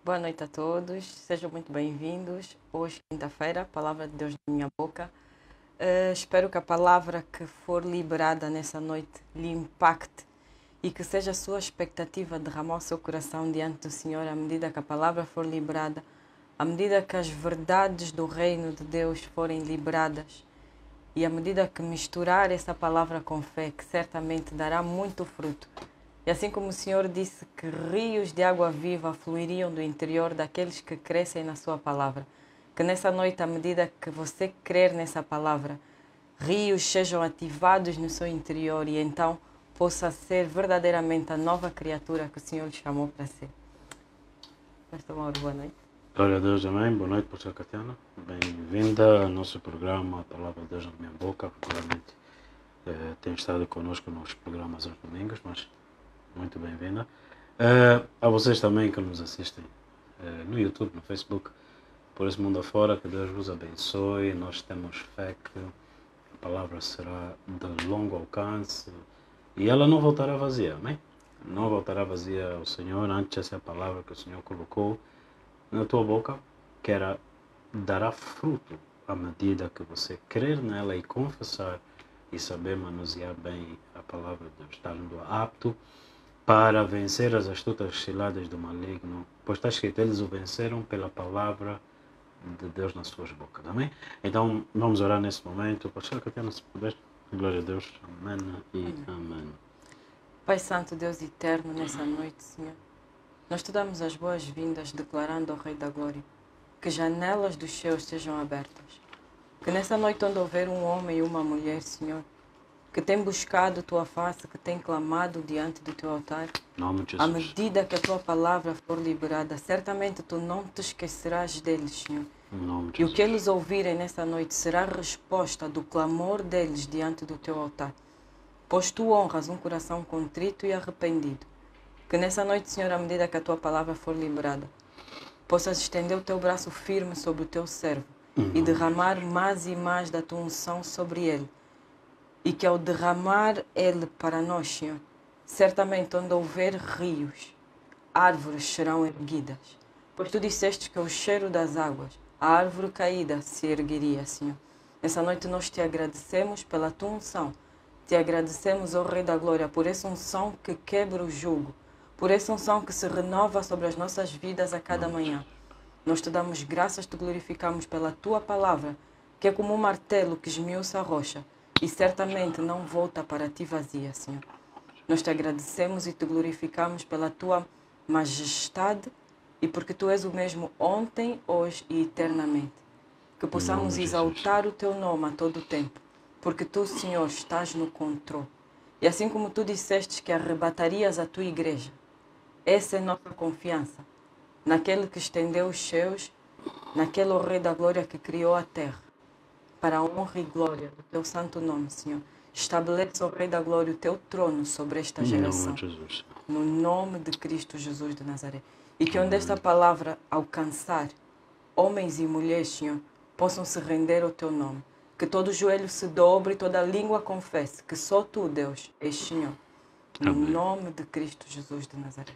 Boa noite a todos, sejam muito bem-vindos. Hoje, quinta-feira, a palavra de Deus na minha boca. Espero que a palavra que for liberada nessa noite lhe impacte e que seja a sua expectativa derramar o seu coração diante do Senhor à medida que a palavra for liberada, à medida que as verdades do reino de Deus forem liberadas e à medida que misturar essa palavra com fé, que certamente dará muito fruto. E assim como o Senhor disse que rios de água viva fluiriam do interior daqueles que crescem na sua palavra, que nessa noite, à medida que você crer nessa palavra, rios sejam ativados no seu interior e então possa ser verdadeiramente a nova criatura que o Senhor lhe chamou para ser. Pastor Mauro, boa noite. Glória a Deus, amém. Boa noite, pastor Catiana. Bem-vinda ao nosso programa, a palavra de Deus na minha boca. Realmente tem estado conosco nos programas aos domingos, mas muito bem-vinda. A vocês também que nos assistem no YouTube, no Facebook, por esse mundo afora, que Deus vos abençoe. Nós temos fé que a palavra será de longo alcance e ela não voltará vazia, amém? Não voltará vazia ao Senhor. Antes, essa é a palavra que o Senhor colocou na tua boca, que era dará fruto à medida que você crer nela e confessar e saber manusear bem a palavra de Deus, estando apto para vencer as astutas ciladas do maligno, pois está escrito, eles o venceram pela palavra de Deus nas suas bocas, amém? Então, vamos orar nesse momento. Pastor Catiana, se puder, glória a Deus, amém e amém. Pai Santo, Deus eterno, nessa noite, Senhor, nós te damos as boas-vindas, declarando ao Rei da Glória que janelas dos céus sejam abertas. Que nessa noite, onde houver um homem e uma mulher, Senhor, que tem buscado tua face, que tem clamado diante do teu altar, à medida que a tua palavra for liberada, certamente tu não te esquecerás deles, Senhor. E o que eles ouvirem nessa noite será a resposta do clamor deles diante do teu altar. Pois tu honras um coração contrito e arrependido. Que nessa noite, Senhor, à medida que a tua palavra for liberada, possas estender o teu braço firme sobre o teu servo e derramar mais e mais da tua unção sobre ele. E que ao derramar ele para nós, Senhor, certamente onde houver rios, árvores serão erguidas. Pois tu disseste que o cheiro das águas, a árvore caída se ergueria, Senhor. Nessa noite nós te agradecemos pela tua unção. Te agradecemos, ó Rei da Glória, por essa unção que quebra o jugo, por essa unção que se renova sobre as nossas vidas a cada manhã. Nós te damos graças, te glorificamos pela tua palavra, que é como um martelo que esmiuça a rocha e certamente não volta para ti vazia, Senhor. Nós te agradecemos e te glorificamos pela tua majestade e porque tu és o mesmo ontem, hoje e eternamente. Que possamos exaltar o teu nome a todo o tempo, porque tu, Senhor, estás no controle. E assim como tu disseste que arrebatarias a tua igreja, essa é nossa confiança, naquele que estendeu os céus, naquele Rei da Glória que criou a terra, para a honra e glória do teu santo nome, Senhor. Estabelece, ó Rei da Glória, o teu trono sobre esta geração, no nome de Cristo Jesus de Nazaré. E que onde esta palavra alcançar, homens e mulheres, Senhor, possam se render ao teu nome. Que todo joelho se dobre e toda língua confesse que só tu, Deus, és Senhor. No nome de Cristo Jesus de Nazaré.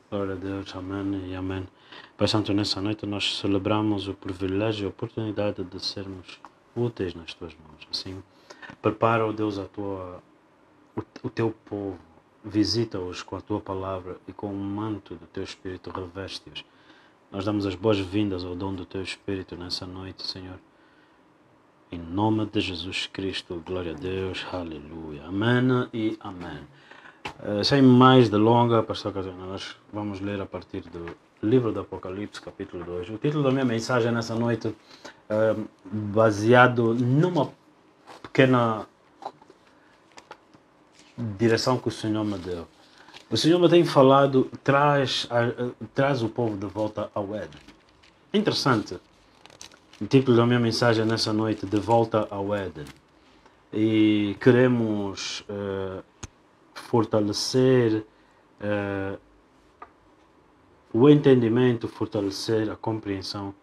Glória a Deus, amém e amém. Pai Santo, nessa noite nós celebramos o privilégio e a oportunidade de sermos úteis nas tuas mãos. Assim, prepara, ó Deus, o teu povo, visita-os com a tua palavra e com o manto do teu Espírito, reveste-os. Nós damos as boas-vindas ao dom do teu Espírito nessa noite, Senhor. Em nome de Jesus Cristo, glória a Deus, aleluia, amém e amém. Sem mais delongas, pastor Catiana, nós vamos ler a partir do livro do Apocalipse, capítulo 2. O título da minha mensagem nessa noite baseado numa pequena direção que o Senhor me deu. O Senhor me tem falado, traz o povo de volta ao Éden. Interessante. O título da minha mensagem nessa noite, de volta ao Éden. E queremos fortalecer o entendimento, fortalecer a compreensão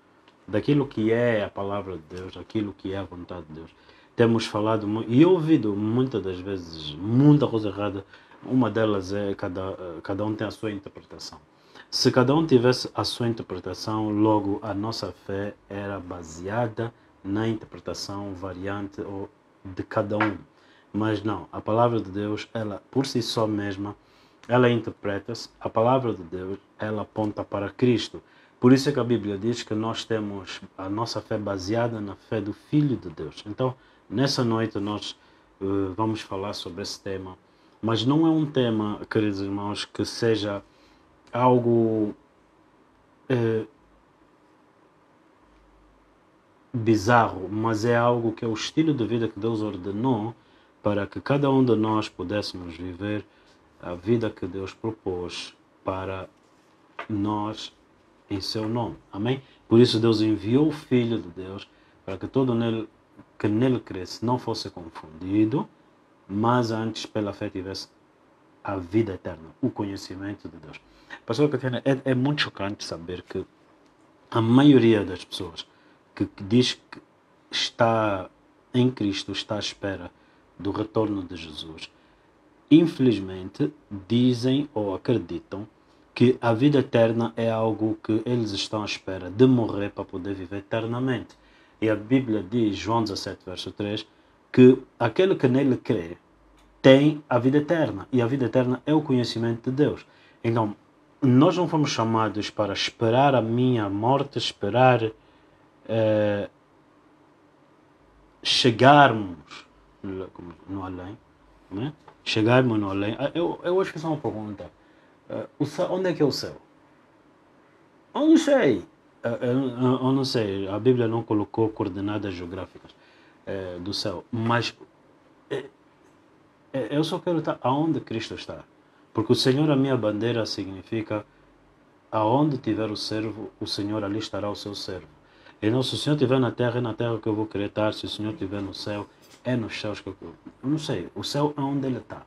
daquilo que é a palavra de Deus, daquilo que é a vontade de Deus. Temos falado e ouvido muitas das vezes muita coisa errada. Uma delas é cada um tem a sua interpretação. Se cada um tivesse a sua interpretação, logo a nossa fé era baseada na interpretação variante ou de cada um. Mas não, a palavra de Deus, ela por si só mesma, ela interpreta-se. A palavra de Deus, ela aponta para Cristo. Por isso é que a Bíblia diz que nós temos a nossa fé baseada na fé do Filho de Deus. Então, nessa noite nós vamos falar sobre esse tema. Mas não é um tema, queridos irmãos, que seja algo bizarro, mas é algo que é o estilo de vida que Deus ordenou para que cada um de nós pudéssemos viver a vida que Deus propôs para nós em seu nome. Amém? Por isso Deus enviou o Filho de Deus para que todo que nele cresce não fosse confundido, mas antes pela fé tivesse a vida eterna, o conhecimento de Deus. Pastor Catarina, é muito chocante saber que a maioria das pessoas que diz que está em Cristo, está à espera do retorno de Jesus, infelizmente dizem ou acreditam que a vida eterna é algo que eles estão à espera de morrer para poder viver eternamente. E a Bíblia diz, João 17, verso 3, que aquele que nele crê tem a vida eterna. E a vida eterna é o conhecimento de Deus. Então, nós não fomos chamados para esperar a minha morte, esperar chegarmos no além. Né? Chegarmos no além. Eu acho que isso é uma pergunta. O céu, onde é que é o céu? Eu não sei. Eu não sei. A Bíblia não colocou coordenadas geográficas do céu. Mas eu só quero estar aonde Cristo está. Porque o Senhor, a minha bandeira, significa aonde tiver o servo, o Senhor ali estará o seu servo. Então, se o Senhor estiver na terra, é na terra que eu vou querer estar. Se o Senhor estiver no céu, é nos céus que eu não sei. O céu é onde Ele está.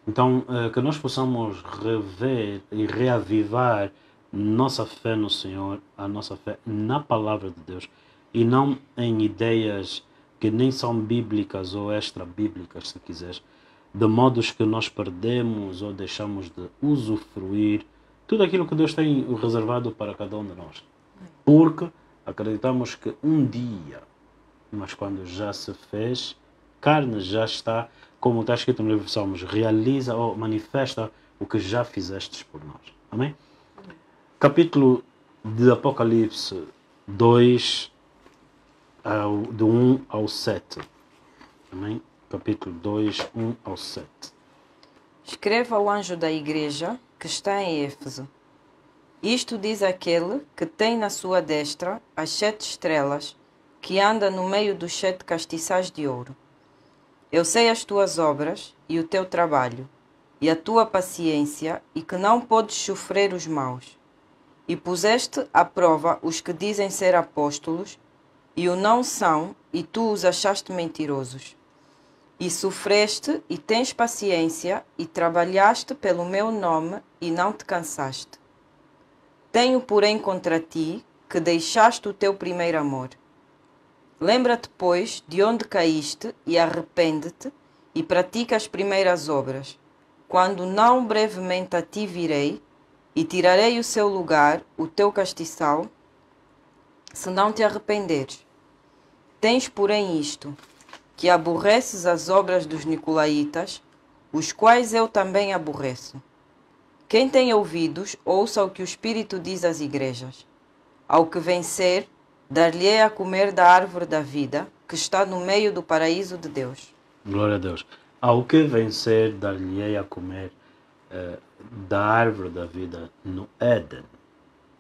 Então, que nós possamos rever e reavivar nossa fé no Senhor, a nossa fé na palavra de Deus, e não em ideias que nem são bíblicas ou extra-bíblicas, se quiseres, de modos que nós perdemos ou deixamos de usufruir tudo aquilo que Deus tem reservado para cada um de nós. Porque acreditamos que um dia, mas quando já se fez, carne já está, como está escrito no livro de Salmos, realiza ou manifesta o que já fizestes por nós. Amém? Capítulo de Apocalipse 2, do 1 ao 7. Amém? Capítulo 2, 1 ao 7. Escreva ao anjo da igreja que está em Éfeso. Isto diz aquele que tem na sua destra as 7 estrelas, que anda no meio dos 7 castiçais de ouro. Eu sei as tuas obras e o teu trabalho, e a tua paciência, e que não podes sofrer os maus. E puseste à prova os que dizem ser apóstolos, e o não são, e tu os achaste mentirosos. E sofreste, e tens paciência, e trabalhaste pelo meu nome, e não te cansaste. Tenho, porém, contra ti, que deixaste o teu primeiro amor. Lembra-te, pois, de onde caíste, e arrepende-te, e pratica as primeiras obras. Quando não brevemente a ti virei, e tirarei o seu lugar, o teu castiçal, se não te arrependeres. Tens, porém, isto, que aborreces as obras dos nicolaítas, os quais eu também aborreço. Quem tem ouvidos, ouça o que o Espírito diz às igrejas. Ao que vencer, dar-lhe-ei a comer da árvore da vida, que está no meio do paraíso de Deus. Glória a Deus. Ao que vencer, dar-lhe-ei a comer da árvore da vida no Éden.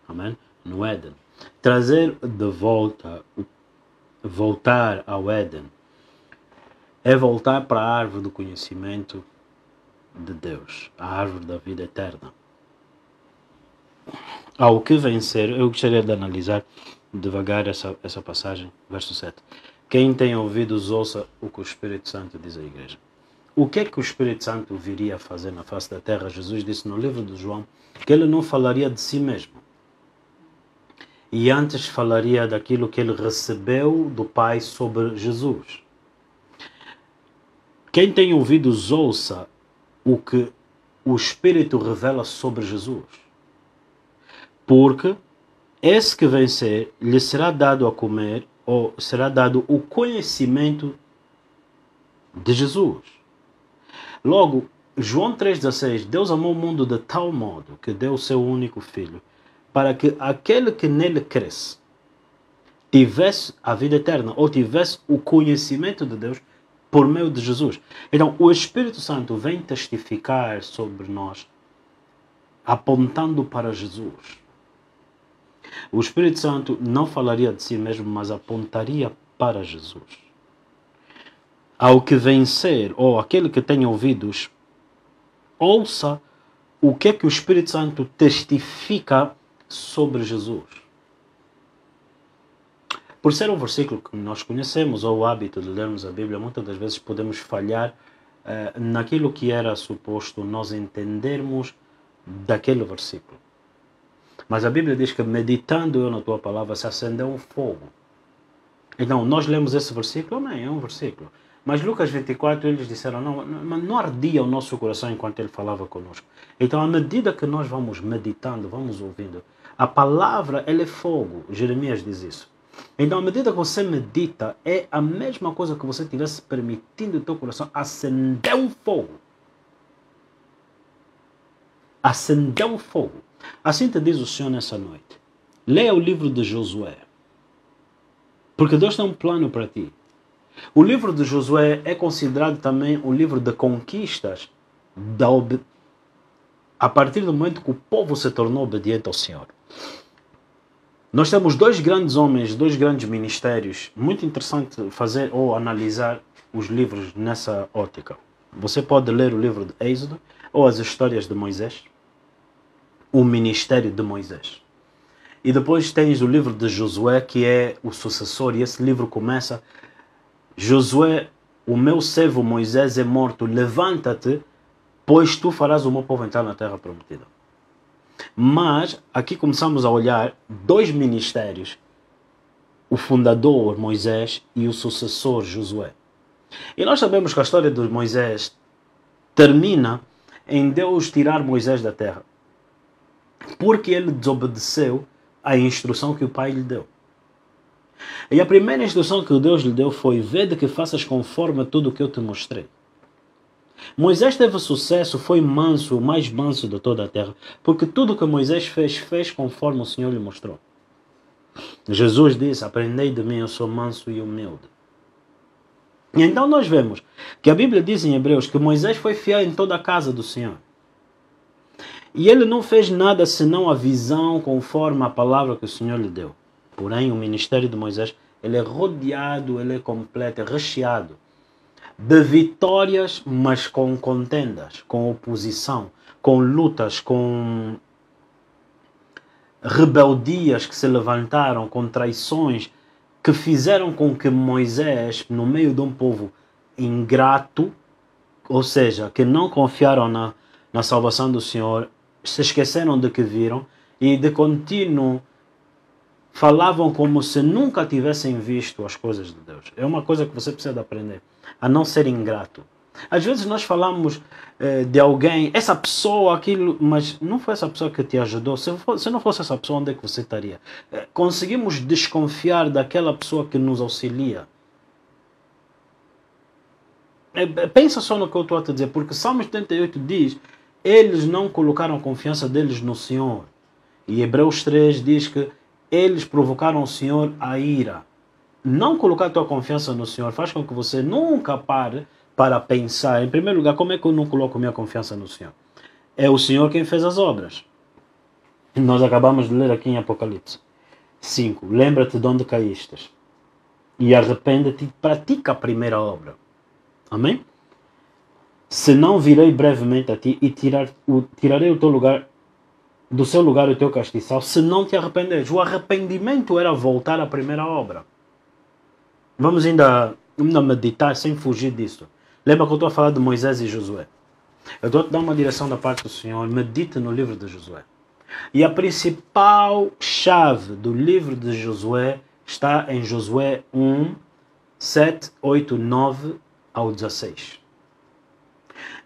Amém? No Éden. Trazer de volta, voltar ao Éden, é voltar para a árvore do conhecimento de Deus, a árvore da vida eterna. Ao que vencer, eu gostaria de analisar devagar essa passagem, verso 7. Quem tem ouvidos, ouça o que o Espírito Santo diz à igreja. O que é que o Espírito Santo viria a fazer na face da terra? Jesus disse no livro de João que ele não falaria de si mesmo. E antes falaria daquilo que ele recebeu do Pai sobre Jesus. Quem tem ouvidos, ouça o que o Espírito revela sobre Jesus. Porque esse que vencer lhe será dado a comer, ou será dado o conhecimento de Jesus. Logo, João 3,16, Deus amou o mundo de tal modo que deu o seu único filho, para que aquele que nele cresce tivesse a vida eterna, ou tivesse o conhecimento de Deus por meio de Jesus. Então, o Espírito Santo vem testificar sobre nós, apontando para Jesus. O Espírito Santo não falaria de si mesmo, mas apontaria para Jesus. Ao que vencer, ou aquele que tem ouvidos, ouça o que é que o Espírito Santo testifica sobre Jesus. Por ser um versículo que nós conhecemos, ou o hábito de lermos a Bíblia, muitas das vezes podemos falhar naquilo que era suposto nós entendermos daquele versículo. Mas a Bíblia diz que meditando eu na tua palavra se acendeu um fogo. Então, nós lemos esse versículo, amém, é um versículo. Mas Lucas 24, eles disseram, não ardia o nosso coração enquanto ele falava conosco. Então, à medida que nós vamos meditando, vamos ouvindo, a palavra, ela é fogo. Jeremias diz isso. Então, à medida que você medita, é a mesma coisa que você estivesse permitindo o teu coração acender um fogo. Acender um fogo. Assim te diz o Senhor nessa noite. Leia o livro de Josué. Porque Deus tem um plano para ti. O livro de Josué é considerado também o livro de conquistas a partir do momento que o povo se tornou obediente ao Senhor. Nós temos dois grandes homens, dois grandes ministérios. Muito interessante fazer ou analisar os livros nessa ótica. Você pode ler o livro de Êxodo ou as histórias de Moisés. O ministério de Moisés. E depois tens o livro de Josué, que é o sucessor. E esse livro começa: Josué, o meu servo Moisés é morto. Levanta-te, pois tu farás o meu povo entrar na terra prometida. Mas aqui começamos a olhar dois ministérios: o fundador Moisés e o sucessor Josué. E nós sabemos que a história de Moisés termina em Deus tirar Moisés da terra, porque ele desobedeceu a instrução que o pai lhe deu. E a primeira instrução que Deus lhe deu foi: vede que faças conforme a tudo o que eu te mostrei. Moisés teve sucesso, foi manso, o mais manso de toda a terra, porque tudo que Moisés fez conforme o Senhor lhe mostrou. Jesus disse: aprendei de mim, eu sou manso e humilde. E então nós vemos que a Bíblia diz em Hebreus que Moisés foi fiel em toda a casa do Senhor. E ele não fez nada senão a visão conforme a palavra que o Senhor lhe deu. Porém, o ministério de Moisés, ele é rodeado, ele é completo, é recheado de vitórias, mas com contendas, com oposição, com lutas, com rebeldias que se levantaram, com traições que fizeram com que Moisés, no meio de um povo ingrato, ou seja, que não confiaram na salvação do Senhor, se esqueceram de que viram e de contínuo falavam como se nunca tivessem visto as coisas de Deus. É uma coisa que você precisa aprender, a não ser ingrato. Às vezes nós falamos de alguém, essa pessoa, aquilo, mas não foi essa pessoa que te ajudou. Se não fosse essa pessoa, onde é que você estaria? Conseguimos desconfiar daquela pessoa que nos auxilia. Pensa só no que eu estou a te dizer, porque Salmos 78 diz: eles não colocaram a confiança deles no Senhor. E Hebreus 3 diz que eles provocaram o Senhor a ira. Não colocar a tua confiança no Senhor faz com que você nunca pare para pensar, em primeiro lugar, como é que eu não coloco minha confiança no Senhor? É o Senhor quem fez as obras. Nós acabamos de ler aqui em Apocalipse 5. Lembra-te de onde caíste e arrepende-te e pratica a primeira obra. Amém? Senão virei brevemente a ti e tirarei o teu lugar, do seu lugar o teu castiçal, se não te arrependeres. O arrependimento era voltar à primeira obra. Vamos ainda meditar sem fugir disso. Lembra que eu estou a falar de Moisés e Josué. Eu estou a te dar uma direção da parte do Senhor. Medite no livro de Josué. E a principal chave do livro de Josué está em Josué 1, 7, 8, 9 ao 16.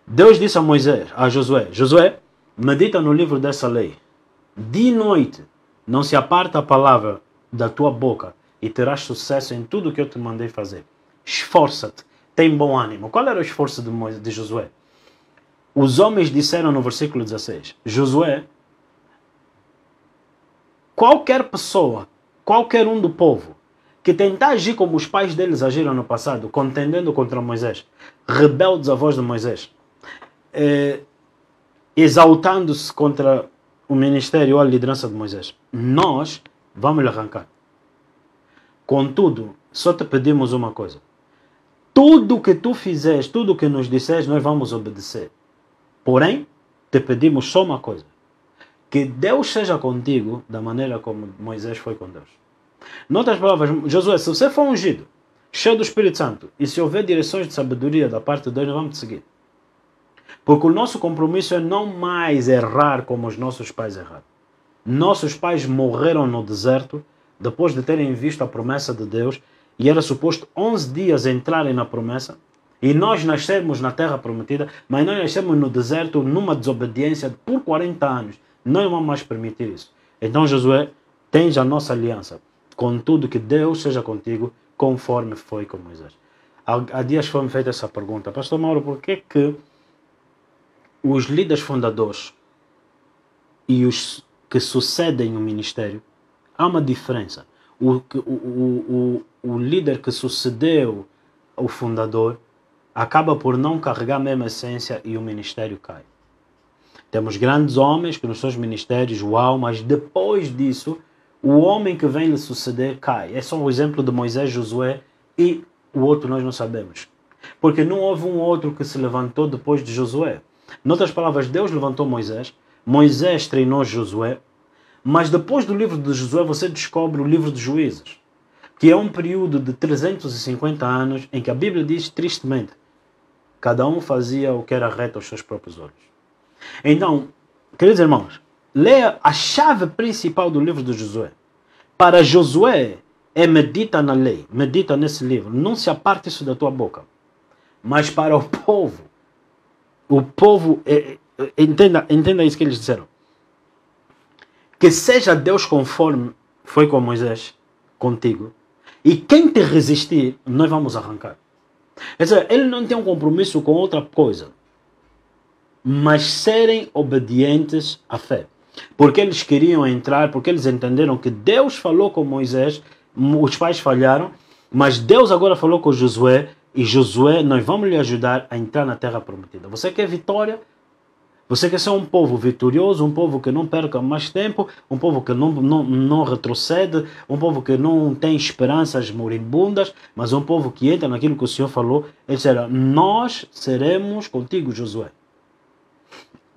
Deus disse a Josué: Josué, medita no livro dessa lei, de noite não se aparta a palavra da tua boca e terás sucesso em tudo o que eu te mandei fazer. Esforça-te, tem bom ânimo. Qual era o esforço de Josué? Os homens disseram no versículo 16, Josué, qualquer pessoa, qualquer um do povo, que tentar agir como os pais deles agiram no passado, contendendo contra Moisés, rebeldes à voz de Moisés, exaltando-se contra o ministério ou a liderança de Moisés, nós vamos lhe arrancar. Contudo, só te pedimos uma coisa. Tudo o que tu fizeres, tudo o que nos disseres, nós vamos obedecer. Porém, te pedimos só uma coisa. Que Deus seja contigo da maneira como Moisés foi com Deus. Em outras palavras, Josué, se você for ungido, cheio do Espírito Santo, e se houver direções de sabedoria da parte de Deus, nós vamos te seguir. Porque o nosso compromisso é não mais errar como os nossos pais erraram. Nossos pais morreram no deserto depois de terem visto a promessa de Deus e era suposto 11 dias entrarem na promessa e nós nascermos na terra prometida, mas nós nascemos no deserto numa desobediência por 40 anos. Não vamos mais permitir isso. Então, Josué, tens a nossa aliança. Contudo, que Deus seja contigo conforme foi com Moisés. Há dias foi-me feita essa pergunta. Pastor Mauro, por que os líderes fundadores e os que sucedem o ministério, há uma diferença? O líder que sucedeu o fundador acaba por não carregar a mesma essência e o ministério cai. Temos grandes homens que nos seus ministérios, uau, mas depois disso, o homem que vem lhe suceder cai. É só um exemplo de Moisés, Josué e o outro nós não sabemos. Porque não houve um outro que se levantou depois de Josué. Em outras palavras, Deus levantou Moisés, Moisés treinou Josué, mas depois do livro de Josué você descobre o livro de Juízes, que é um período de 350 anos em que a Bíblia diz tristemente, cada um fazia o que era reto aos seus próprios olhos. Então, queridos irmãos, leia a chave principal do livro de Josué. Para Josué é medita na lei, medita nesse livro, não se aparte isso da tua boca. Mas para o povo entenda isso que eles disseram. Que seja Deus conforme foi com Moisés, contigo, e quem te resistir, nós vamos arrancar. Quer dizer, ele não tem um compromisso com outra coisa, mas serem obedientes à fé. Porque eles queriam entrar, porque eles entenderam que Deus falou com Moisés, os pais falharam, mas Deus agora falou com Josué, e Josué, nós vamos lhe ajudar a entrar na terra prometida. Você quer vitória? Você quer ser um povo vitorioso, um povo que não perca mais tempo, um povo que não retrocede, um povo que não tem esperanças moribundas, mas um povo que entra naquilo que o Senhor falou. Ele será, nós seremos contigo, Josué.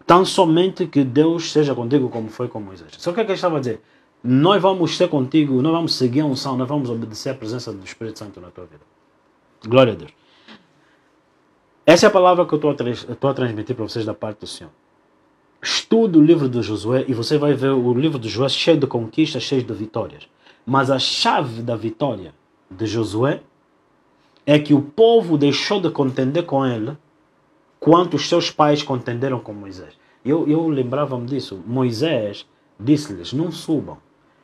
Tão somente que Deus seja contigo como foi com Moisés. Só que ele estava a dizer, nós vamos ser contigo, nós vamos seguir a unção, nós vamos obedecer à presença do Espírito Santo na tua vida. Glória a Deus. Essa é a palavra que eu estou a transmitir para vocês da parte do Senhor. Estude o livro de Josué e você vai ver o livro de Josué cheio de conquistas, cheio de vitórias. Mas a chave da vitória de Josué é que o povo deixou de contender com ele quanto os seus pais contenderam com Moisés. Eu lembrava-me disso. Moisés disse-lhes, não subam.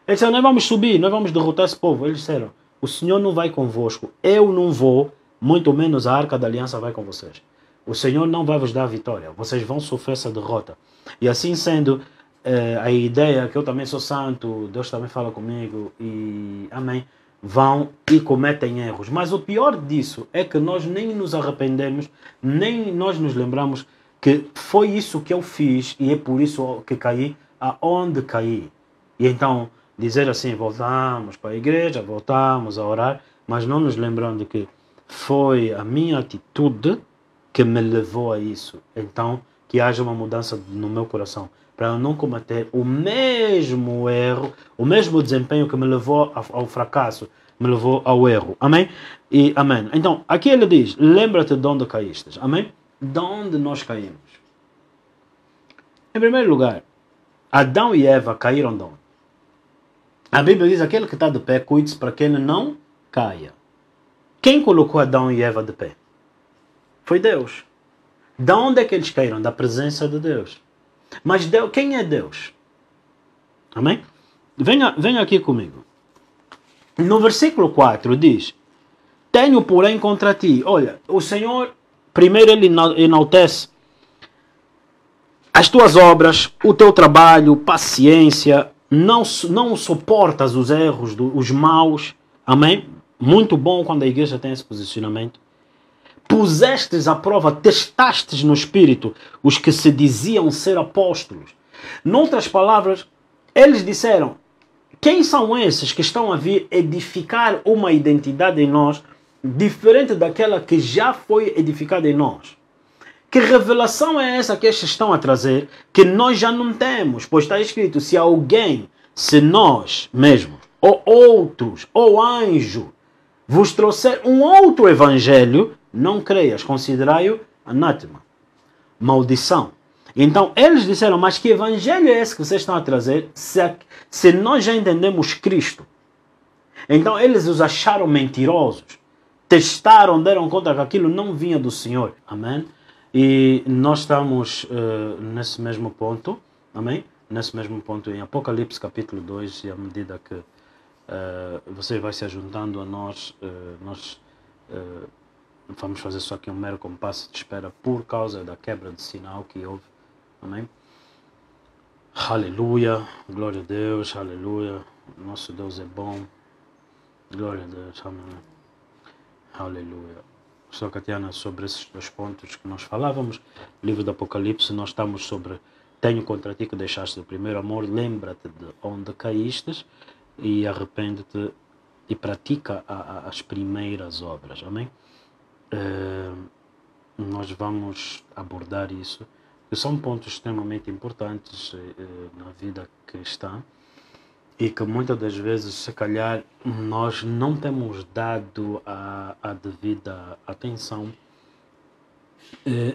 Eles disseram, nós vamos subir, nós vamos derrotar esse povo. Eles disseram, o Senhor não vai convosco, eu não vou, muito menos a Arca da Aliança vai com vocês. O Senhor não vai vos dar a vitória, vocês vão sofrer essa derrota. E assim sendo, a ideia que eu também sou santo, Deus também fala comigo, e amém, vão e cometem erros. Mas o pior disso é que nós nem nos arrependemos, nem nós nos lembramos que foi isso que eu fiz e é por isso que caí aonde caí. E então dizer assim, voltamos para a igreja, voltamos a orar, mas não nos lembrando de que foi a minha atitude que me levou a isso. Então, que haja uma mudança no meu coração, para eu não cometer o mesmo erro, o mesmo desempenho que me levou ao fracasso, me levou ao erro. Amém? E amém. Então, aqui ele diz, lembra-te de onde caíste. Amém? De onde nós caímos? Em primeiro lugar, Adão e Eva caíram de onde? A Bíblia diz, aquele que está de pé, cuide-se para que ele não caia. Quem colocou Adão e Eva de pé? Foi Deus. De onde é que eles caíram? Da presença de Deus. Mas Deus, quem é Deus? Amém? venha aqui comigo. No versículo 4 diz: tenho, porém, contra ti. Olha, o Senhor, primeiro ele enaltece as tuas obras, o teu trabalho, paciência, não suportas os erros, os maus. Amém? Muito bom quando a igreja tem esse posicionamento. Pusestes à prova, testastes no Espírito os que se diziam ser apóstolos. Noutras palavras, eles disseram: quem são esses que estão a vir edificar uma identidade em nós diferente daquela que já foi edificada em nós? Que revelação é essa que estes estão a trazer que nós já não temos? Pois está escrito: se alguém, se nós mesmos, ou outros, ou anjo, vos trouxer um outro evangelho, não creias, considerai-o anátema, maldição. Então eles disseram: mas que evangelho é esse que vocês estão a trazer se nós já entendemos Cristo? Então eles os acharam mentirosos, testaram, deram conta que aquilo não vinha do Senhor. Amém? E nós estamos nesse mesmo ponto, amém? Nesse mesmo ponto em Apocalipse capítulo 2, e à medida que você vai se ajuntando a nós, vamos fazer só aqui um mero compasso de espera por causa da quebra de sinal que houve. Amém? Aleluia, glória a Deus, aleluia. Nosso Deus é bom. Glória a Deus, amém. Aleluia. Só, Catiana, sobre esses dois pontos que nós falávamos, livro do Apocalipse, nós estamos sobre: tenho contra ti que deixaste o primeiro amor, lembra-te de onde caíste e arrepende-te e pratica as primeiras obras. Amém? Nós vamos abordar isso, que são pontos extremamente importantes na vida cristã e que muitas das vezes, se calhar, nós não temos dado a devida atenção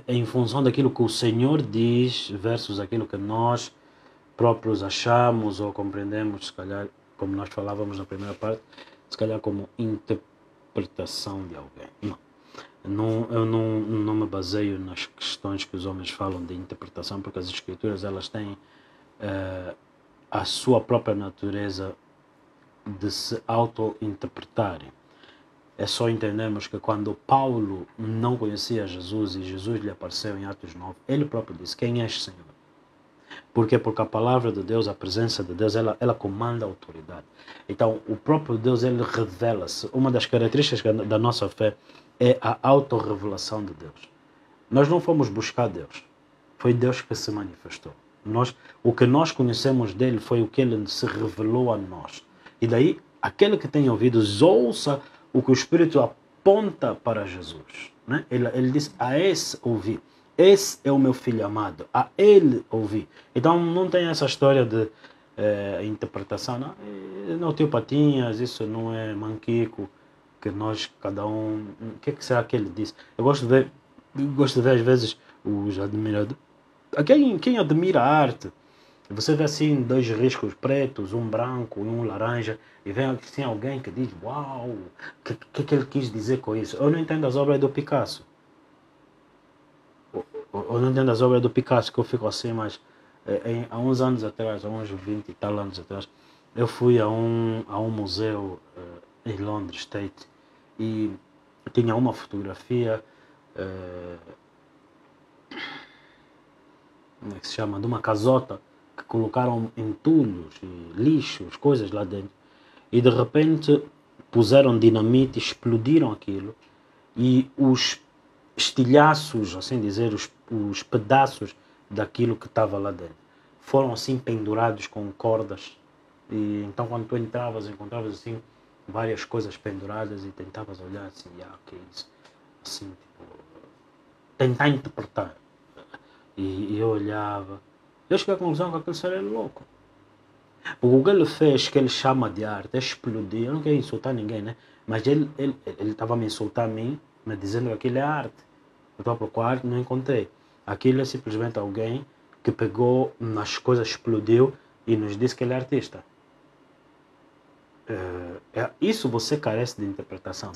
em função daquilo que o Senhor diz versus aquilo que nós próprios achamos ou compreendemos, se calhar, como nós falávamos na primeira parte, se calhar como interpretação de alguém. Eu não me baseio nas questões que os homens falam de interpretação, porque as Escrituras elas têm a sua própria natureza de se auto-interpretarem. É só entendermos que quando Paulo não conhecia Jesus e Jesus lhe apareceu em Atos 9, ele próprio disse: quem és, Senhor? Por quê? Porque a palavra de Deus, a presença de Deus, ela comanda a autoridade. Então, o próprio Deus, ele revela-se. Uma das características da nossa fé é a autorrevelação de Deus. Nós não fomos buscar Deus. Foi Deus que se manifestou. O que nós conhecemos dele foi o que ele se revelou a nós. E daí, aquele que tem ouvidos, ouça o que o Espírito aponta para Jesus. Né? Ele diz: a esse ouvi. Esse é o meu filho amado. A ele ouvi. Então não tem essa história de interpretação. Não tem patinhas, isso não é manquico. Que nós, cada um... O que será que ele diz? Eu gosto de ver às vezes os admiradores. Quem admira a arte, você vê assim dois riscos pretos, um branco e um laranja, e vem assim alguém que diz: uau, o que ele quis dizer com isso? Eu não entendo as obras do Picasso. Eu não entendo as obras do Picasso, que eu fico assim, mas há uns anos atrás, há uns 20 e tal anos atrás, eu fui a um museu em Londres, State, e tinha uma fotografia como é que se chama? De uma casota que colocaram entulhos e lixos, coisas lá dentro, e de repente puseram dinamite, explodiram aquilo, e os estilhaços, assim dizer, os pedaços daquilo que estava lá dentro foram assim pendurados com cordas. E então quando tu encontravas assim várias coisas penduradas e tentavas olhar assim: que é isso? Assim, tipo, tentar interpretar. E eu olhava, eu cheguei à conclusão que aquele ser é louco. Porque o que ele fez, que ele chama de arte, é explodir. Eu não quero insultar ninguém, né? Mas ele estava a me insultar a mim, me dizendo que aquilo é arte. Eu estou a procurar arte, não encontrei. Aquilo é simplesmente alguém que pegou nas coisas, explodiu e nos disse que ele é artista. Isso você carece de interpretação.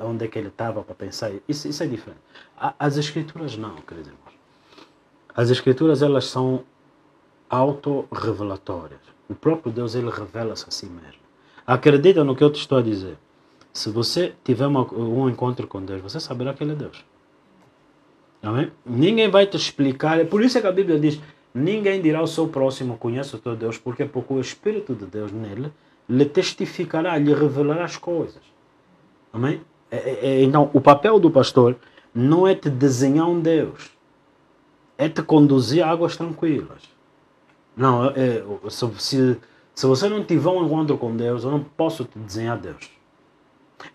Onde é que ele estava para pensar? Isso é diferente. As Escrituras não, queridos irmãos. As Escrituras, elas são autorrevelatórias. o próprio Deus, ele revela-se a si mesmo. Acredita no que eu te estou a dizer. Se você tiver um encontro com Deus, você saberá que Ele é Deus. Amém? Ninguém vai te explicar. É por isso que a Bíblia diz, ninguém dirá ao seu próximo, conhece o teu Deus, porque o Espírito de Deus nele lhe testificará, lhe revelará as coisas. Amém? Então, o papel do pastor não é te desenhar um Deus, é te conduzir a águas tranquilas. Não, se você não tiver um encontro com Deus, eu não posso te desenhar Deus.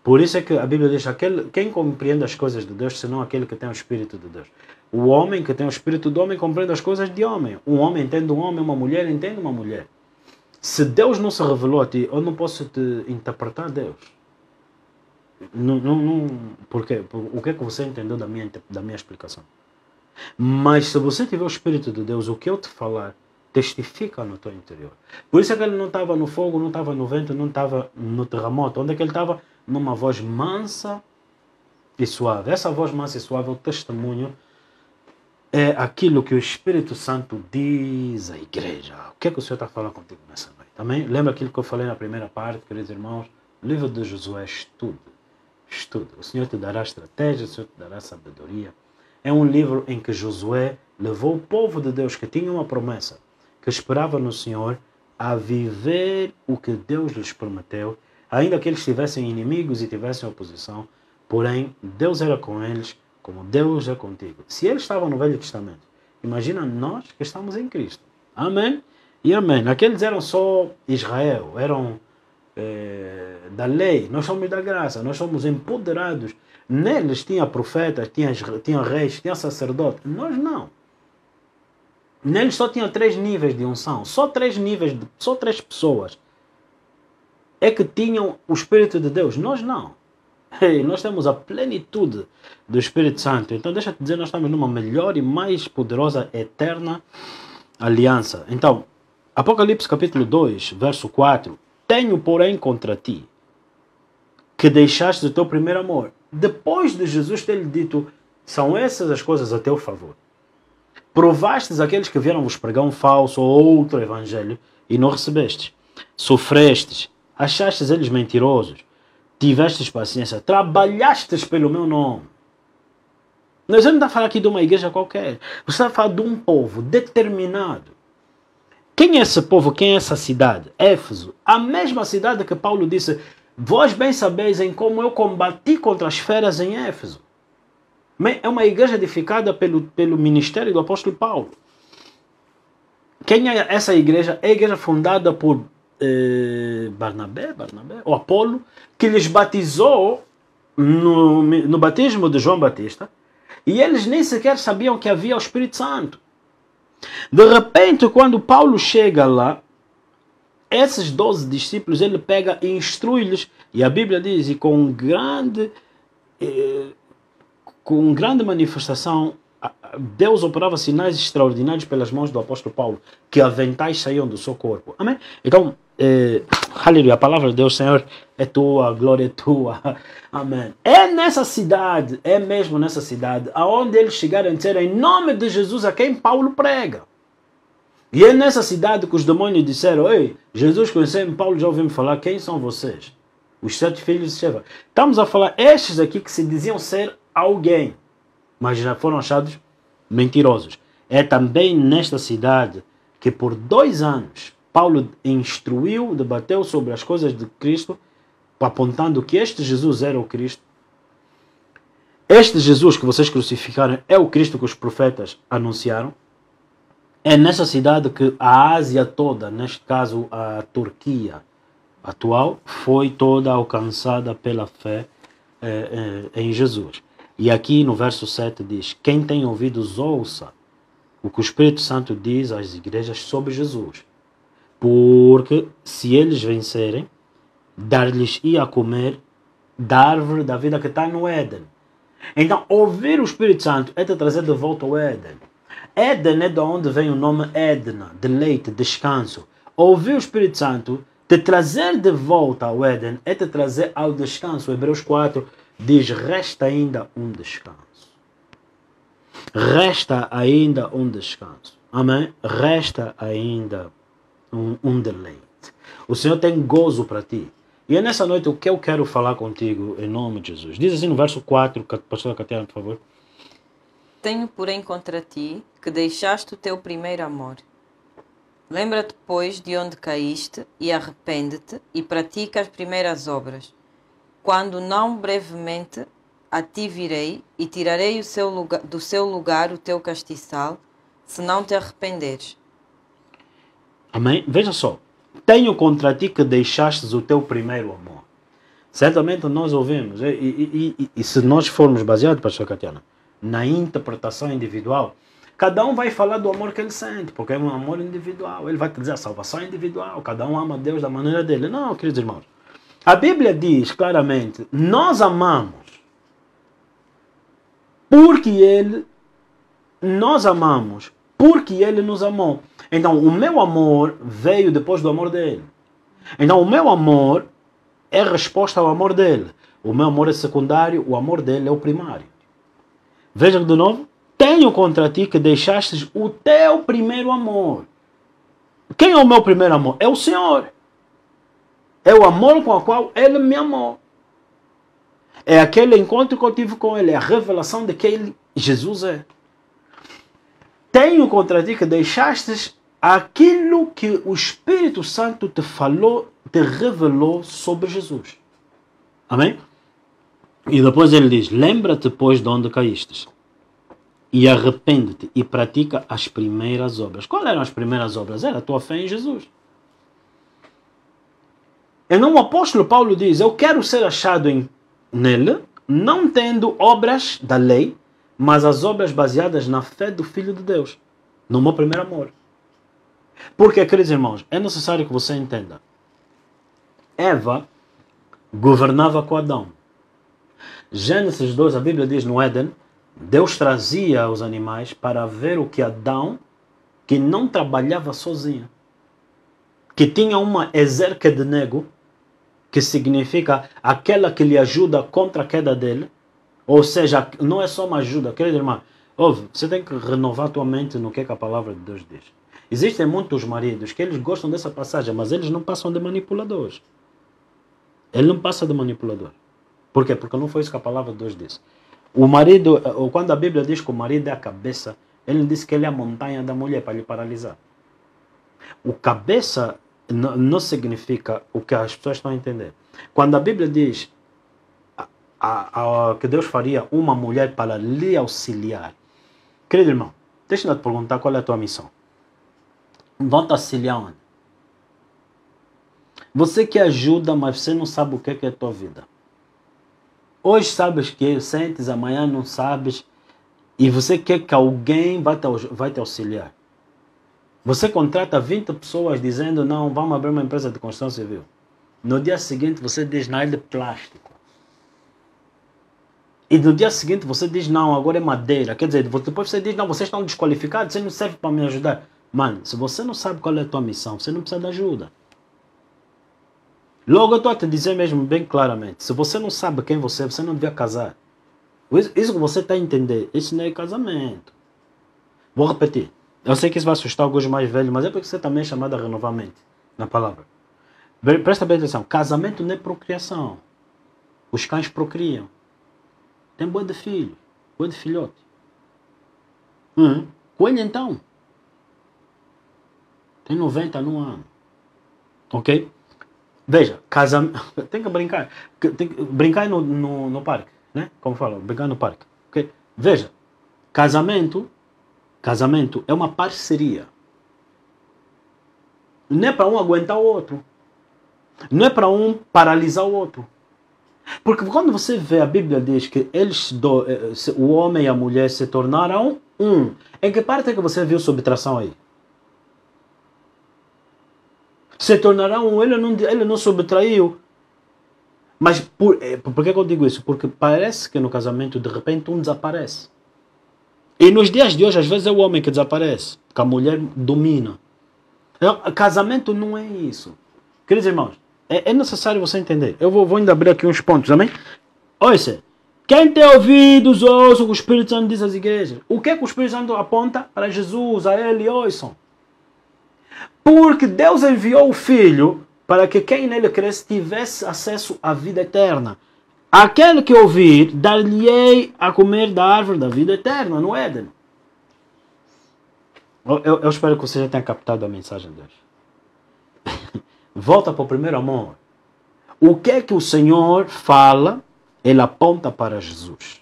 Por isso é que a Bíblia diz, quem compreende as coisas de Deus, senão aquele que tem o Espírito de Deus. O homem que tem o Espírito do homem compreende as coisas de homem. Um homem entende um homem, uma mulher entende uma mulher. Se Deus não se revelou a ti, eu não posso te interpretar Deus. Porque o que é que você entendeu da minha explicação? Mas se você tiver o Espírito de Deus, o que eu te falar testifica no teu interior. Por isso é que ele não estava no fogo, não estava no vento, não estava no terremoto. Onde é que ele estava? Numa voz mansa e suave. Essa voz mansa e suave é o testemunho, é aquilo que o Espírito Santo diz à igreja. O que é que o Senhor está falando contigo nessa noite? Também lembra aquilo que eu falei na primeira parte, queridos irmãos? O livro de Josué, estude. O Senhor te dará estratégia, o Senhor te dará sabedoria. É um livro em que Josué levou o povo de Deus que tinha uma promessa, que esperava no Senhor, a viver o que Deus lhes prometeu, ainda que eles tivessem inimigos e tivessem oposição, porém Deus era com eles, como Deus é contigo. Se eles estavam no Velho Testamento, imagina nós que estamos em Cristo. Amém? E amém. Aqueles eram só Israel, eram da lei, nós somos da graça, nós somos empoderados. Neles tinha profetas, tinha reis, tinha sacerdotes. Nós não. Neles só tinha 3 níveis de unção. Só 3 pessoas é que tinham o Espírito de Deus. Nós não. Nós temos a plenitude do Espírito Santo. Então deixa eu te dizer, nós estamos numa melhor e mais poderosa, eterna aliança. Então, Apocalipse capítulo 2, verso 4. Tenho, porém, contra ti, que deixaste o teu primeiro amor. Depois de Jesus ter lhe dito, são essas as coisas a teu favor. Provastes aqueles que vieram vos pregar um falso ou outro evangelho e não recebestes. Sofrestes, achastes eles mentirosos, tivestes paciência, trabalhastes pelo meu nome. Nós não estamos a falar aqui de uma igreja qualquer. Você está a falar de um povo determinado. Quem é esse povo? Quem é essa cidade? Éfeso. A mesma cidade que Paulo disse, vós bem sabeis em como eu combati contra as feras em Éfeso. É uma igreja edificada pelo ministério do apóstolo Paulo. Quem é essa igreja? É a igreja fundada por Barnabé, ou Apolo, que lhes batizou no batismo de João Batista, e eles nem sequer sabiam que havia o Espírito Santo. De repente, quando Paulo chega lá, esses 12 discípulos, ele pega e instrui-lhes, e a Bíblia diz, e com grande manifestação, Deus operava sinais extraordinários pelas mãos do apóstolo Paulo, que aventais saíam do seu corpo. Amém? Então, aleluia, a palavra de Deus, Senhor, é tua, a glória é tua. Amém. É nessa cidade, é mesmo nessa cidade, aonde eles chegaram a dizer em nome de Jesus a quem Paulo prega. E é nessa cidade que os demônios disseram, ei, Jesus conheceu-me, Paulo já ouviu-me falar, quem são vocês? Os 7 filhos de Sheva. Estamos a falar estes aqui que se diziam ser alguém, mas já foram achados mentirosos. É também nesta cidade que por 2 anos Paulo instruiu, debateu sobre as coisas de Cristo, apontando que este Jesus era o Cristo. Este Jesus que vocês crucificaram é o Cristo que os profetas anunciaram. É nessa cidade que a Ásia toda, neste caso a Turquia atual, foi toda alcançada pela fé em Jesus. E aqui no verso 7 diz, quem tem ouvidos ouça o que o Espírito Santo diz às igrejas sobre Jesus. Porque se eles vencerem, dar-lhes-ia a comer da árvore da vida que está no Éden. Então, ouvir o Espírito Santo é te trazer de volta ao Éden. Éden é de onde vem o nome Edna, deleite, descanso. Ouvir o Espírito Santo, te trazer de volta ao Éden, é te trazer ao descanso. Hebreus 4 diz, resta ainda um descanso. Resta ainda um descanso. Amém? Resta ainda um deleite. O Senhor tem gozo para ti. E é nessa noite o que eu quero falar contigo, em nome de Jesus. Diz assim no verso 4, pastora Catiana, por favor. Tenho, porém, contra ti que deixaste o teu primeiro amor. Lembra-te, pois, de onde caíste, e arrepende-te, e pratica as primeiras obras. Quando não brevemente a ti virei, e tirarei do seu lugar o teu castiçal, se não te arrependeres. Amém? Veja só. Tenho contra ti que deixastes o teu primeiro amor. Certamente nós ouvimos, e se nós formos baseados, pastor Catiana, na interpretação individual, cada um vai falar do amor que ele sente, porque é um amor individual. Ele vai te dizer a salvação é individual, cada um ama Deus da maneira dele. Não, queridos irmãos. A Bíblia diz claramente, nós amamos porque Ele nos amou. Então, o meu amor veio depois do amor dele. Então, o meu amor é resposta ao amor dele. O meu amor é secundário, o amor dele é o primário. Vejam de novo. Tenho contra ti que deixastes o teu primeiro amor. Quem é o meu primeiro amor? É o Senhor. É o amor com o qual Ele me amou. É aquele encontro que eu tive com Ele. É a revelação de quem Jesus é. Tenho contra ti que deixastes aquilo que o Espírito Santo te falou, te revelou sobre Jesus. Amém? E depois ele diz, lembra-te, pois, de onde caíste. E arrepende-te e pratica as primeiras obras. Quais eram as primeiras obras? Era a tua fé em Jesus. Então o apóstolo Paulo diz, eu quero ser achado nele, não tendo obras da lei, mas as obras baseadas na fé do Filho de Deus, no meu primeiro amor. Porque, queridos irmãos, é necessário que você entenda. Eva governava com Adão. Gênesis 2, a Bíblia diz no Éden, Deus trazia os animais para ver o que Adão, que não trabalhava sozinho, que tinha uma exerque de nego, que significa aquela que lhe ajuda contra a queda dele, ou seja, não é só uma ajuda, querido irmão, você tem que renovar a tua mente no que a palavra de Deus diz. Existem muitos maridos que eles gostam dessa passagem, mas eles não passam de manipuladores. Ele não passa de manipulador. Por quê? Porque não foi isso que a palavra de Deus diz. O marido, quando a Bíblia diz que o marido é a cabeça, ele diz que ele é a montanha da mulher para lhe paralisar. O cabeça não significa o que as pessoas estão a entender. Quando a Bíblia diz que Deus faria uma mulher para lhe auxiliar. Querido irmão, deixa-me te perguntar qual é a tua missão. Vão te auxiliar onde? Você que ajuda, mas você não sabe o que é a tua vida. Hoje sabes que sentes, amanhã não sabes. E você quer que alguém vai te auxiliar. Você contrata 20 pessoas dizendo, não, vamos abrir uma empresa de construção civil. No dia seguinte você diz, não, é de plástico. E no dia seguinte você diz, não, agora é madeira. Quer dizer, depois você diz, não, vocês estão desqualificados, você não serve para me ajudar. Mano, se você não sabe qual é a tua missão, você não precisa de ajuda. Logo eu estou a te dizer mesmo bem claramente, se você não sabe quem você é, você não devia casar. Isso que você está a entender, isso não é casamento. Vou repetir. Eu sei que isso vai assustar alguns mais velhos, mas é porque você também é chamado a renovar a mente na palavra. Presta bem atenção, casamento não é procriação. Os cães procriam. Tem boi de filho, boi de filhote. Coelho então. Tem 90 num ano. Ok? Veja, casamento. Tem que brincar. Tem que brincar no parque. Né? Como fala? Brincar no parque. Okay? Veja, casamento é uma parceria. Não é para um aguentar o outro. Não é para um paralisar o outro. Porque quando você vê, a Bíblia diz que o homem e a mulher se tornaram um. Em que parte é que você viu subtração aí? Se tornarão um, ele não subtraiu. Mas por que eu digo isso? Porque parece que no casamento de repente um desaparece. E nos dias de hoje às vezes é o homem que desaparece. Porque a mulher domina. Então, casamento não é isso. Queridos irmãos, é necessário você entender. Eu vou ainda abrir aqui uns pontos, amém? Olha, quem tem ouvidos, ouça o que o Espírito Santo diz às igrejas. O que é que o Espírito Santo aponta para Jesus, a ele, ouçam. Porque Deus enviou o Filho para que quem nele cresce tivesse acesso à vida eterna. Aquele que ouvir, dar-lhe-ei a comer da árvore da vida eterna, no Éden. Eu espero que você já tenha captado a mensagem de Deus. Volta para o primeiro amor. O que é que o Senhor fala? Ele aponta para Jesus.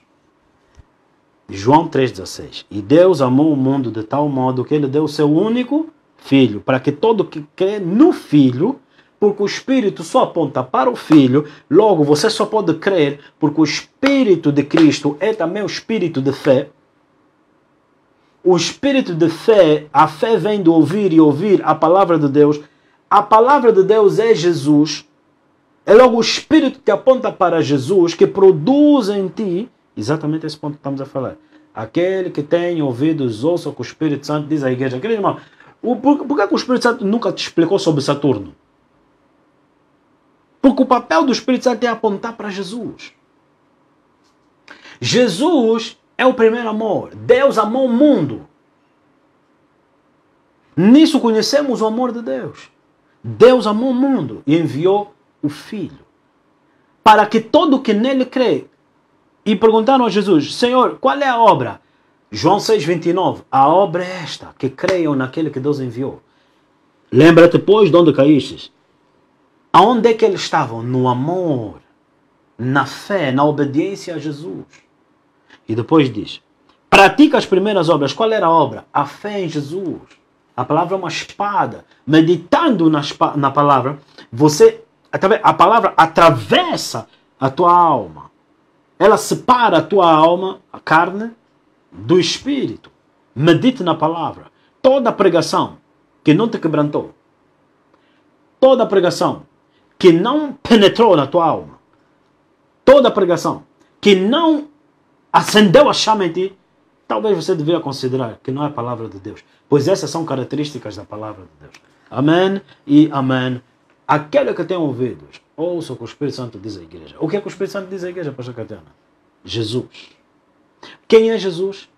João 3,16. E Deus amou o mundo de tal modo que ele deu o seu único Filho, para que todo que crê no Filho, porque o Espírito só aponta para o Filho, logo você só pode crer, porque o Espírito de Cristo é também o Espírito de fé. O Espírito de fé, a fé vem de ouvir e ouvir a palavra de Deus. A palavra de Deus é Jesus. É logo o Espírito que aponta para Jesus, que produz em ti, exatamente esse ponto que estamos a falar. Aquele que tem ouvidos, ouça o que o Espírito Santo diz à igreja. Querido irmão, por que o Espírito Santo nunca te explicou sobre Saturno? Porque o papel do Espírito Santo é apontar para Jesus. Jesus é o primeiro amor. Deus amou o mundo. Nisso conhecemos o amor de Deus. Deus amou o mundo e enviou o Filho. Para que todo que nele crê. E perguntaram a Jesus, Senhor, qual é a obra? João 6,29. A obra é esta, que creiam naquele que Deus enviou. Lembra-te, pois, de onde caíste. Aonde é que eles estavam? No amor, na fé, na obediência a Jesus. E depois diz, pratica as primeiras obras. Qual era a obra? A fé em Jesus. A palavra é uma espada. Meditando na palavra, a palavra atravessa a tua alma. Ela separa a tua alma, a carne, do espírito. Medite na palavra. Toda pregação que não te quebrantou, toda pregação que não penetrou na tua alma, toda pregação que não acendeu a chama em ti, talvez você deveria considerar que não é a palavra de Deus. Pois essas são características da palavra de Deus. Amém e amém. Aquele que tem ouvidos, ouça o que o Espírito Santo diz à igreja. O que é que o Espírito Santo diz à igreja, pastor Catiana? Jesus. Quem é Jesus?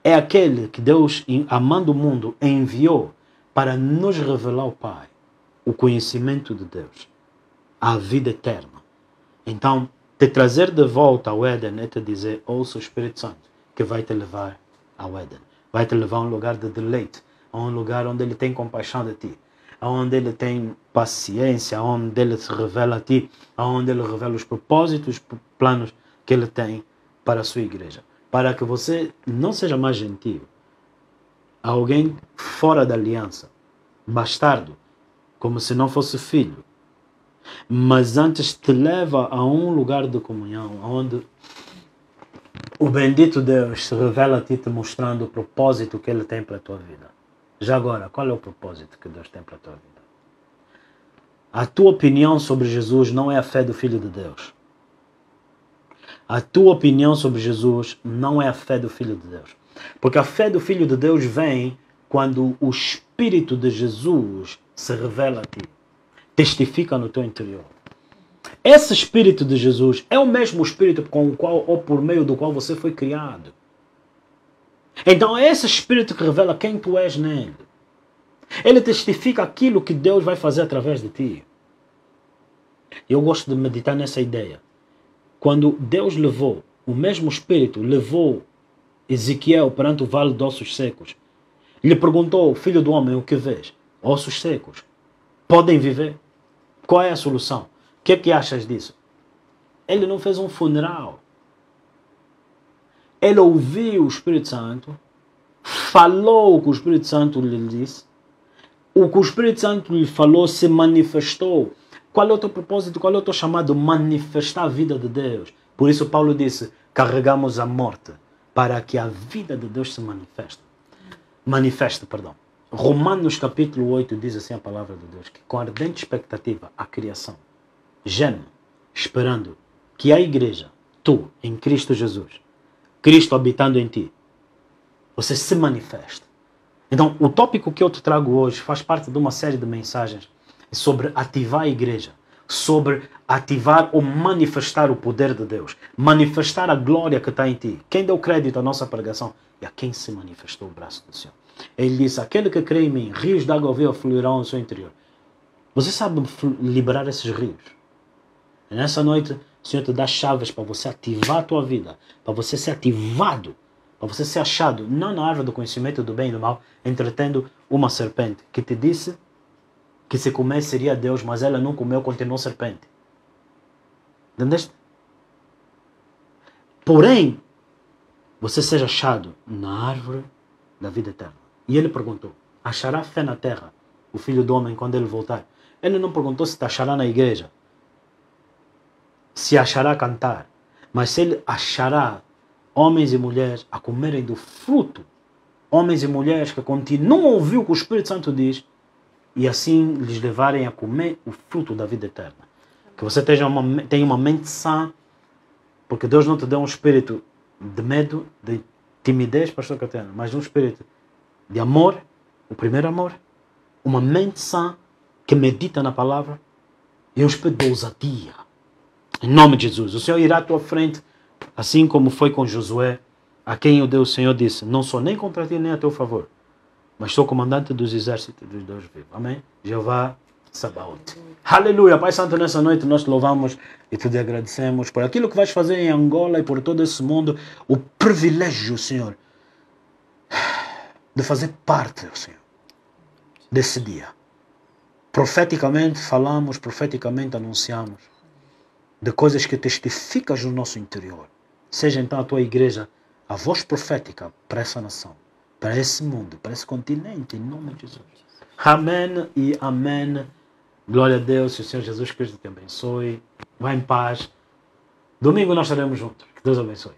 É aquele que Deus, amando o mundo, enviou para nos revelar o Pai, o conhecimento de Deus, a vida eterna. Então, te trazer de volta ao Éden é te dizer, ouça o Espírito Santo, que vai te levar ao Éden. Vai te levar a um lugar de deleite, a um lugar onde Ele tem compaixão de ti, onde Ele tem paciência, onde Ele se revela a ti, onde Ele revela os propósitos, os planos que Ele tem para a sua igreja. Para que você não seja mais gentil, alguém fora da aliança, bastardo, como se não fosse filho, mas antes te leva a um lugar de comunhão, onde o bendito Deus se revela a ti, te mostrando o propósito que Ele tem para a tua vida. Já agora, qual é o propósito que Deus tem para a tua vida? A tua opinião sobre Jesus não é a fé do Filho de Deus. A tua opinião sobre Jesus não é a fé do Filho de Deus. Porque a fé do Filho de Deus vem quando o Espírito de Jesus se revela a ti. Testifica no teu interior. Esse Espírito de Jesus é o mesmo Espírito com o qual, ou por meio do qual você foi criado. Então é esse Espírito que revela quem tu és nele. Ele testifica aquilo que Deus vai fazer através de ti. Eu gosto de meditar nessa ideia. Quando Deus levou, o mesmo Espírito levou Ezequiel perante o vale de ossos secos, lhe perguntou, filho do homem, o que vês? Ossos secos. Podem viver? Qual é a solução? O que é que achas disso? Ele não fez um funeral. Ele ouviu o Espírito Santo, falou o que o Espírito Santo lhe disse, o que o Espírito Santo lhe falou se manifestou. Qual é o teu propósito? Qual é o teu chamado? Manifestar a vida de Deus. Por isso Paulo disse, carregamos a morte para que a vida de Deus se manifeste. Romanos capítulo 8 diz assim a palavra de Deus, que com ardente expectativa a criação geme, esperando que a igreja, tu, em Cristo Jesus, Cristo habitando em ti, você se manifeste. Então, o tópico que eu te trago hoje faz parte de uma série de mensagens sobre ativar a igreja, sobre ativar ou manifestar o poder de Deus, manifestar a glória que está em ti. Quem deu crédito à nossa pregação? E a quem se manifestou o braço do Senhor. Ele disse, aquele que crê em mim, rios de água viva fluirão no seu interior. Você sabe liberar esses rios. E nessa noite, o Senhor te dá chaves para você ativar a tua vida, para você ser ativado, para você ser achado, não na árvore do conhecimento do bem e do mal, entretendo uma serpente, que te disse que se comer seria Deus, mas ela não comeu, continuou serpente. Entendeste? Porém, você seja achado na árvore da vida eterna. E ele perguntou, achará fé na terra o Filho do Homem quando ele voltar? Ele não perguntou se te achará na igreja, se achará cantar, mas se ele achará homens e mulheres a comerem do fruto, homens e mulheres que continuam a ouvir o que o Espírito Santo diz e assim lhes levarem a comer o fruto da vida eterna. Que você tenha uma mente sã, porque Deus não te deu um espírito de medo, de timidez, pastor Catena, mas um espírito de amor, o primeiro amor, uma mente sã que medita na palavra e um espírito de ousadia. Em nome de Jesus, o Senhor irá à tua frente, assim como foi com Josué, a quem o Senhor disse, não sou nem contra ti nem a teu favor, mas sou comandante dos exércitos dos Deus vivos. Amém? Jeová Sabaoth. Aleluia. Pai Santo, nessa noite nós te louvamos e te agradecemos por aquilo que vais fazer em Angola e por todo esse mundo, o privilégio, Senhor, de fazer parte, Senhor, desse dia. Profeticamente falamos, profeticamente anunciamos de coisas que testificas no nosso interior. Seja então a tua igreja a voz profética para essa nação, para esse mundo, para esse continente, em nome de Jesus. Amém e amém. Glória a Deus, que o Senhor Jesus Cristo te abençoe. Vá em paz. Domingo nós estaremos juntos. Que Deus abençoe.